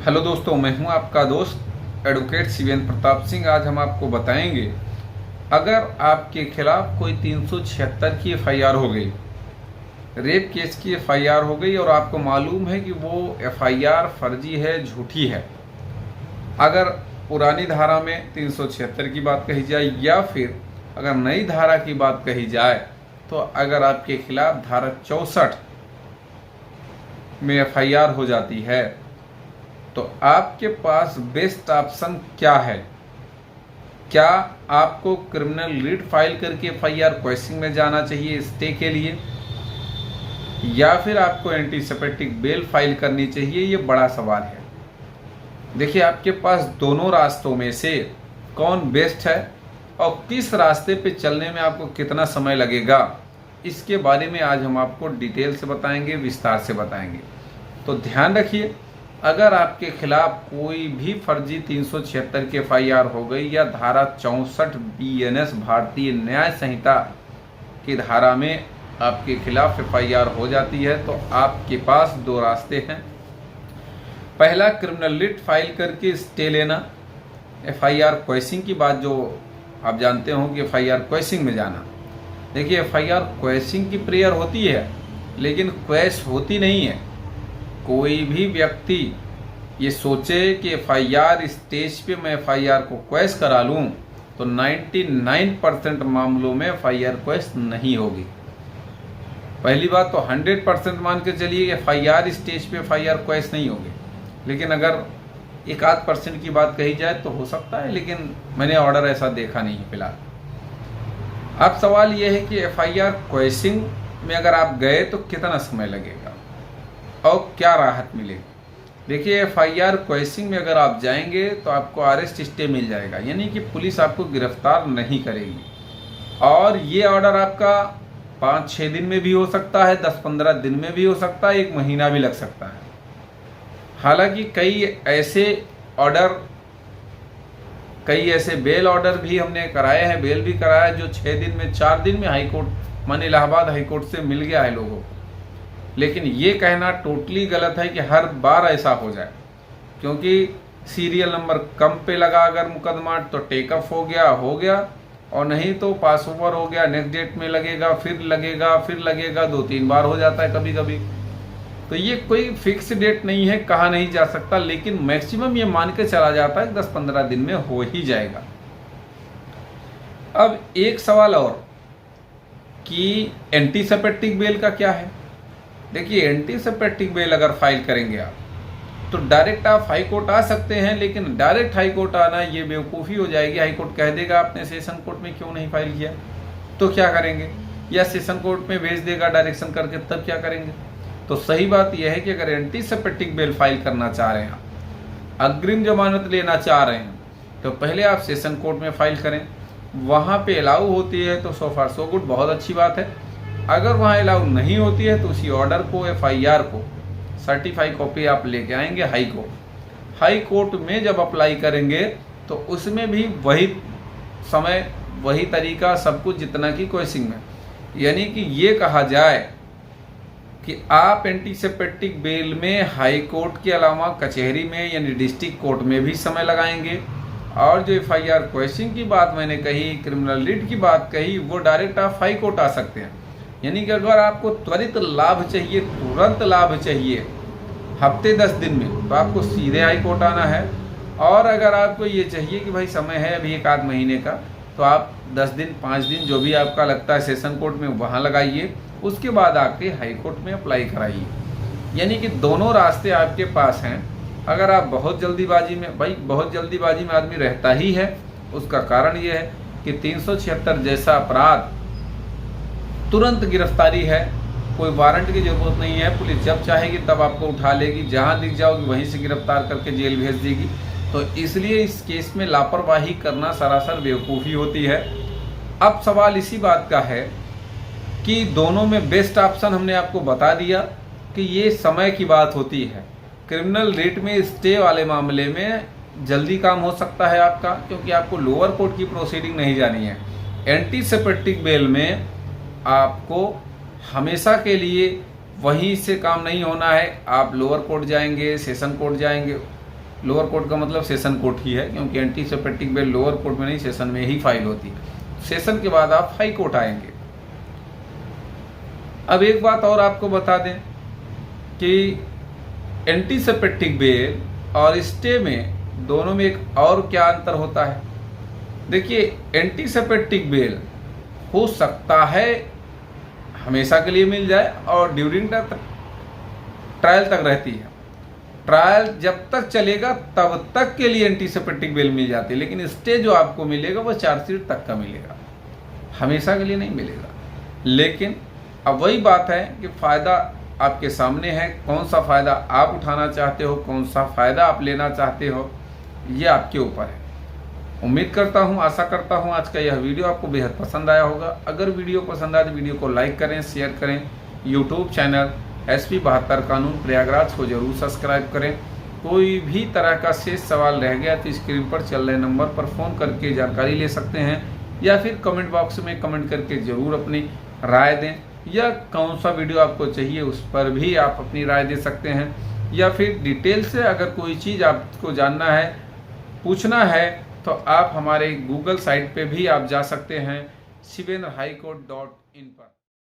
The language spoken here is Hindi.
हेलो दोस्तों, मैं हूं आपका दोस्त एडवोकेट शिवेंद्र प्रताप सिंह। आज हम आपको बताएंगे, अगर आपके खिलाफ कोई 376 की एफआईआर हो गई, रेप केस की एफआईआर हो गई और आपको मालूम है कि वो एफआईआर फर्जी है, झूठी है, अगर पुरानी धारा में 376 की बात कही जाए या फिर अगर नई धारा की बात कही जाए, तो अगर आपके खिलाफ धारा 64 में एफआईआर हो जाती है तो आपके पास बेस्ट ऑप्शन क्या है? क्या आपको क्रिमिनल लीड फाइल करके एफआईआर क्वेश्चन में जाना चाहिए स्टे के लिए, या फिर आपको एंटीसेप्टिक बेल फाइल करनी चाहिए? ये बड़ा सवाल है। देखिए, आपके पास दोनों रास्तों में से कौन बेस्ट है और किस रास्ते पे चलने में आपको कितना समय लगेगा, इसके बारे में आज हम आपको डिटेल से बताएंगे, विस्तार से बताएंगे। तो ध्यान रखिए, अगर आपके खिलाफ कोई भी फर्जी 376 की एफआईआर हो गई या धारा 64 बीएनएस भारतीय न्याय संहिता की धारा में आपके खिलाफ एफआईआर हो जाती है, तो आपके पास दो रास्ते हैं। पहला, क्रिमिनल लिट फाइल करके स्टे लेना, एफआईआर क्वेशिंग की बात जो आप जानते हो कि एफआईआर क्वेशिंग में जाना। देखिए, एफआईआर क्वेशिंग की प्रेयर होती है लेकिन क्वेश होती नहीं है। कोई भी व्यक्ति ये सोचे कि एफआईआर स्टेज पे मैं एफआईआर को क्वेश करा लूँ, तो 99% मामलों में एफआईआर क्वेश नहीं होगी। पहली बात तो 100% मान के चलिए एफआईआर स्टेज पे एफआईआर क्वेश नहीं होगी, लेकिन अगर 1-8% की बात कही जाए तो हो सकता है, लेकिन मैंने ऑर्डर ऐसा देखा नहीं है फिलहाल। अब सवाल ये है कि एफआईआर क्वेशिंग में अगर आप गए तो कितना समय लगेगा और क्या राहत मिलेगी। देखिए, एफआईआर क्वेशिंग में अगर आप जाएंगे तो आपको अरेस्ट स्टे मिल जाएगा, यानी कि पुलिस आपको गिरफ्तार नहीं करेगी, और ये ऑर्डर आपका 5-6 दिन में भी हो सकता है, 10-15 दिन में भी हो सकता है, 1 महीना भी लग सकता है। हालांकि कई ऐसे बेल ऑर्डर भी हमने कराए हैं, बेल भी कराया है जो 6 दिन में, 4 दिन में हाईकोर्ट माने इलाहाबाद हाईकोर्ट से मिल गया है लोगों को। लेकिन ये कहना टोटली गलत है कि हर बार ऐसा हो जाए, क्योंकि सीरियल नंबर कम पे लगा अगर मुकदमा तो टेक अप हो गया, और नहीं तो पास ओवर हो गया, नेक्स्ट डेट में लगेगा, फिर लगेगा 2-3 बार हो जाता है कभी कभी। तो ये कोई फिक्स डेट नहीं है, कहा नहीं जा सकता, लेकिन मैक्सिमम ये मान के चला जाता है 10-15 दिन में हो ही जाएगा। अब एक सवाल और कि एंटीसेप्टिक बेल का क्या है। देखिए, एंटीसेप्टिक बेल अगर फाइल करेंगे आप तो डायरेक्ट आप हाई कोर्ट आ सकते हैं, लेकिन डायरेक्ट हाई कोर्ट आना ये बेवकूफ़ी हो जाएगी। हाई कोर्ट कह देगा आपने सेशन कोर्ट में क्यों नहीं फाइल किया, तो क्या करेंगे, या सेशन कोर्ट में भेज देगा डायरेक्शन करके, तब क्या करेंगे। तो सही बात यह है कि अगर एंटीसेप्टिक बेल फाइल करना चाह रहे हैं, अग्रिम जमानत लेना चाह रहे हैं, तो पहले आप सेशन कोर्ट में फाइल करें। वहाँ पे अलाउ होती है तो सो फार सो गुड, बहुत अच्छी बात है। अगर वहाँ अलाउ नहीं होती है तो उसी ऑर्डर को, एफआईआर को सर्टिफाई कॉपी आप लेके आएंगे हाई कोर्ट में जब अप्लाई करेंगे तो उसमें भी वही समय, वही तरीका, सब कुछ जितना कि क्वेशिंग में। यानी कि ये कहा जाए कि आप एंटीसेप्टिक बेल में हाई कोर्ट के अलावा कचहरी में यानी डिस्ट्रिक्ट कोर्ट में भी समय लगाएंगे, और जो एफआईआर क्वेश्चन की बात मैंने कही, क्रिमिनल लीड की बात कही, वो डायरेक्ट आप हाई कोर्ट आ सकते हैं। यानी कि अगर आपको त्वरित लाभ चाहिए, तुरंत लाभ चाहिए हफ्ते 10 दिन में, तो आपको सीधे हाई कोर्ट आना है। और अगर आपको ये चाहिए कि भाई समय है अभी 1-8 महीने का, तो आप 10 दिन 5 दिन जो भी आपका लगता है सेशन कोर्ट में वहाँ लगाइए, उसके बाद आके हाई कोर्ट में अप्लाई कराइए। यानी कि दोनों रास्ते आपके पास हैं। अगर आप बहुत जल्दीबाजी में आदमी रहता ही है, उसका कारण ये है कि 376 जैसा अपराध तुरंत गिरफ्तारी है, कोई वारंट की जरूरत नहीं है, पुलिस जब चाहेगी तब आपको उठा लेगी, जहां दिख जाओगी वहीं से गिरफ्तार करके जेल भेज देगी। तो इसलिए इस केस में लापरवाही करना सरासर बेवकूफ़ी होती है। अब सवाल इसी बात का है कि दोनों में बेस्ट ऑप्शन हमने आपको बता दिया कि ये समय की बात होती है। क्रिमिनल रेट में स्टे वाले मामले में जल्दी काम हो सकता है आपका, क्योंकि आपको लोअर कोर्ट की प्रोसीडिंग नहीं जानी है। एंटीसेप्टिक बेल में आपको हमेशा के लिए वहीं से काम नहीं होना है, आप लोअर कोर्ट जाएंगे, सेशन कोर्ट जाएंगे, लोअर कोर्ट का मतलब सेशन कोर्ट ही है, क्योंकि एंटीसिपेटिक बेल लोअर कोर्ट में नहीं सेशन में ही फाइल होती है। सेशन के बाद आप हाई कोर्ट आएंगे। अब एक बात और आपको बता दें कि एंटीसिपेटिक बेल और स्टे में दोनों में एक और क्या अंतर होता है। देखिए, एंटीसिपेटिक बेल हो सकता है हमेशा के लिए मिल जाए और ड्यूरिंग ट्रायल तक रहती है। ट्रायल जब तक चलेगा तब तक के लिए एंटीसिपेटिक बेल मिल जाती है, लेकिन स्टे जो आपको मिलेगा वो चार्जशीट तक का मिलेगा, हमेशा के लिए नहीं मिलेगा। लेकिन अब वही बात है कि फ़ायदा आपके सामने है, कौन सा फ़ायदा आप उठाना चाहते हो, कौन सा फ़ायदा आप लेना चाहते हो, ये आपके ऊपर है। उम्मीद करता हूँ, आशा करता हूँ आज का यह वीडियो आपको बेहद पसंद आया होगा। अगर वीडियो पसंद आए तो वीडियो को लाइक करें, शेयर करें। यूट्यूब चैनल SP 72 कानून प्रयागराज को जरूर सब्सक्राइब करें। कोई भी तरह का शेष सवाल रह गया तो स्क्रीन पर चल रहे नंबर पर फ़ोन करके जानकारी ले सकते हैं, या फिर कमेंट बॉक्स में कमेंट करके ज़रूर अपनी राय दें, या कौन सा वीडियो आपको चाहिए उस पर भी आप अपनी राय दे सकते हैं, या फिर डिटेल से अगर कोई चीज़ आपको जानना है, पूछना है, तो आप हमारे गूगल साइट पे भी आप जा सकते हैं, shivenhaikourt.in पर।